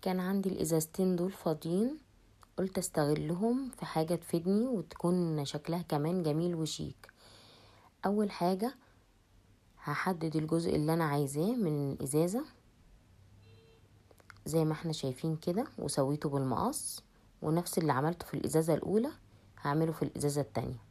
كان عندي الازازتين دول فاضيين، قلت استغلهم في حاجة تفيدني وتكون شكلها كمان جميل وشيك. اول حاجة هحدد الجزء اللي انا عايزاه من الازازة زي ما احنا شايفين كده، وسويته بالمقص، ونفس اللي عملته في الازازة الاولى هعمله في الازازة التانية.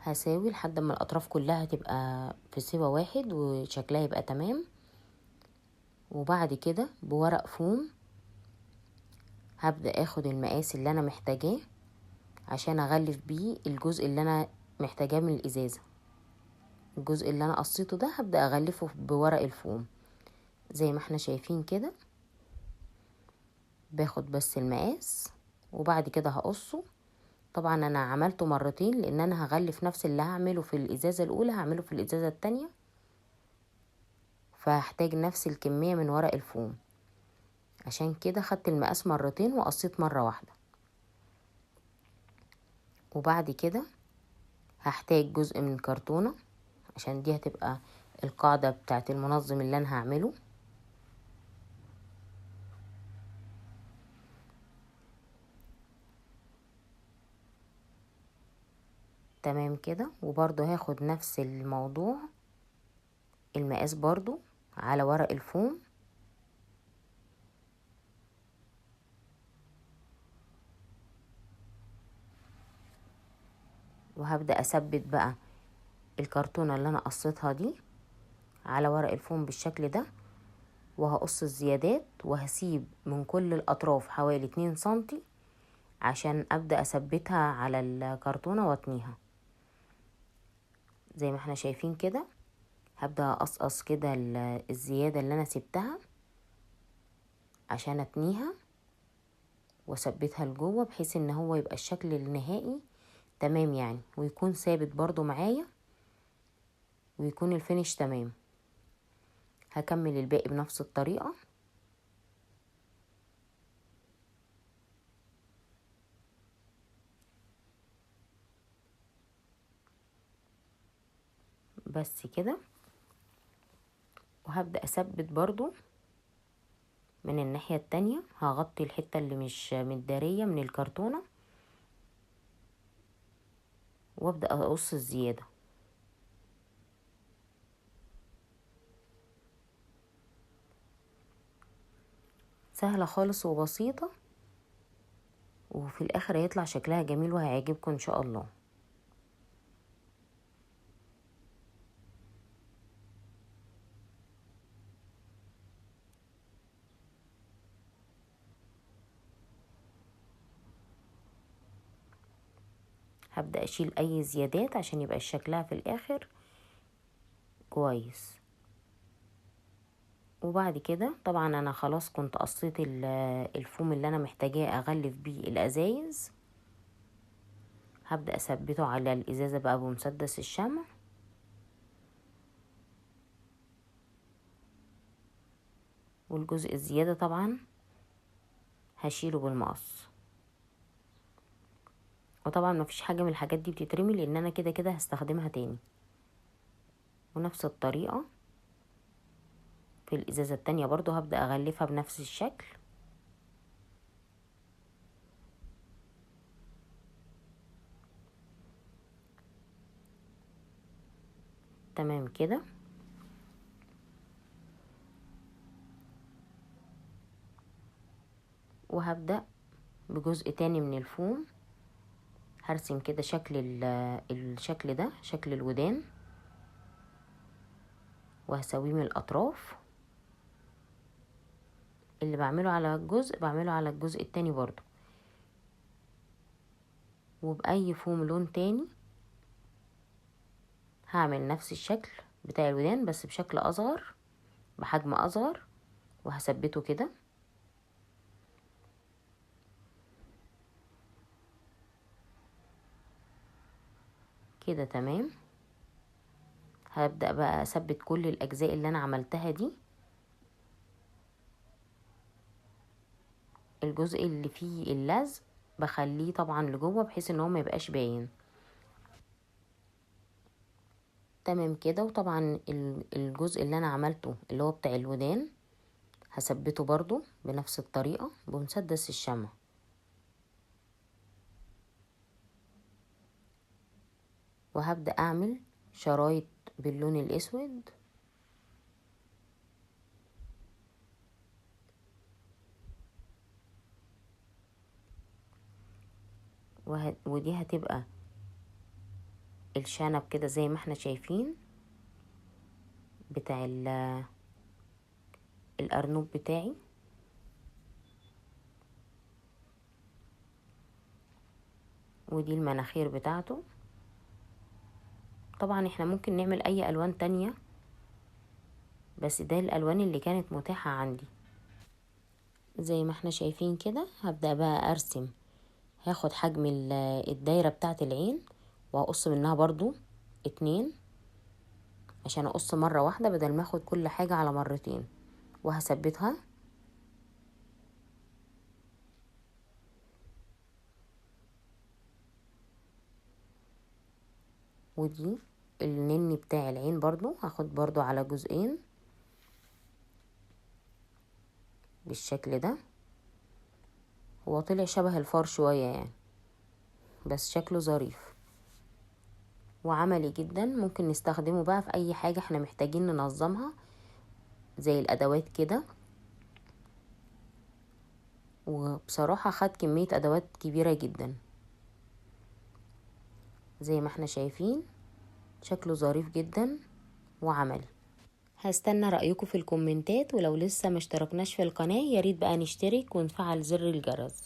هساوي لحد ما الاطراف كلها تبقى في سوا واحد وشكلها يبقى تمام. وبعد كده بورق فوم هبدأ اخد المقاس اللي انا محتاجاه عشان اغلف بيه الجزء اللي انا محتاجاه من الازازة. الجزء اللي انا قصيته ده هبدأ اغلفه بورق الفوم زي ما احنا شايفين كده. باخد بس المقاس وبعد كده هقصه. طبعا انا عملته مرتين لان انا هغلف نفس اللي هعمله في الازازة الاولى هعمله في الازازة التانية، فهحتاج نفس الكمية من ورق الفوم. عشان كده خدت المقاس مرتين وقصيت مرة واحدة. وبعد كده هحتاج جزء من كرتونة عشان دي هتبقى القاعدة بتاعت المنظم اللي انا هعمله. تمام كده. وبرضو هاخد نفس الموضوع المقاس برضو على ورق الفوم، وهبدأ اثبت بقى الكرتونة اللي انا قصيتها دي على ورق الفوم بالشكل ده. وهقص الزيادات وهسيب من كل الاطراف حوالي 2 سنتي عشان ابدأ اثبتها على الكرتونة واتنيها زي ما احنا شايفين كده. هبدأ اقصقص كده الزيادة اللي انا سبتها عشان اتنيها واثبتها لجوه بحيث ان هو يبقى الشكل النهائي تمام يعني، ويكون ثابت برضو معايا ويكون الفينش تمام. هكمل الباقي بنفس الطريقة. بس كده. وهبدأ اثبت برضو من الناحية التانية. هغطي الحتة اللي مش متدارية من الكرتونة وابدأ اقص الزيادة. سهلة خالص وبسيطة، وفي الاخر هيطلع شكلها جميل وهيعجبكم ان شاء الله. هبدأ اشيل اي زيادات عشان يبقى شكلها في الاخر كويس. وبعد كده طبعا انا خلاص كنت قصيت الفوم اللي انا محتاجاه اغلف بيه الازايز. هبدأ اثبته على الازازة بقى بمسدس الشمع، والجزء الزيادة طبعا هشيله بالمقص. وطبعا مفيش حاجة من الحاجات دي بتترمي لان انا كده كده هستخدمها تاني. ونفس الطريقة في الازازة التانية برضو هبدأ اغلفها بنفس الشكل. تمام كده. وهبدأ بجزء تاني من الفوم هرسم كده شكل الشكل ده شكل الودان، وهسويه من الاطراف. اللي بعمله على الجزء بعمله على الجزء التاني برضو، وبأي فوم لون تاني هعمل نفس الشكل بتاع الودان بس بشكل اصغر بحجم اصغر، وهثبته كده. كده تمام. هبدأ بقى اثبت كل الاجزاء اللي انا عملتها دي. الجزء اللي فيه اللزق بخليه طبعا لجوه بحيث ان هو ما يبقاش باين. تمام كده. وطبعا الجزء اللي انا عملته اللي هو بتاع الودان هثبته برضو بنفس الطريقة بمسدس الشمع، وهبدأ اعمل شرايط باللون الاسود، ودي هتبقى الشنب كده زي ما احنا شايفين بتاع الارنوب بتاعي. ودي المناخير بتاعته. طبعا احنا ممكن نعمل اي الوان تانية، بس ده الالوان اللي كانت متاحة عندي. زي ما احنا شايفين كده هبدأ بقى ارسم. هاخد حجم الدايرة بتاعة العين وهقص منها برضو 2 عشان اقص مرة واحدة بدل ما اخد كل حاجة على مرتين، وهثبتها. ودي النني بتاع العين برضو هاخد برضو على جزئين بالشكل ده. هو طلع شبه الفار شوية يعني، بس شكله ظريف وعملي جدا. ممكن نستخدمه بقى في اي حاجة احنا محتاجين ننظمها زي الادوات كده. وبصراحة خد كمية ادوات كبيرة جدا زي ما احنا شايفين. شكله ظريف جدا وعملي. هستنى رأيكم في الكومنتات، ولو لسه مشتركناش في القناة ياريت بقى نشترك ونفعل زر الجرس.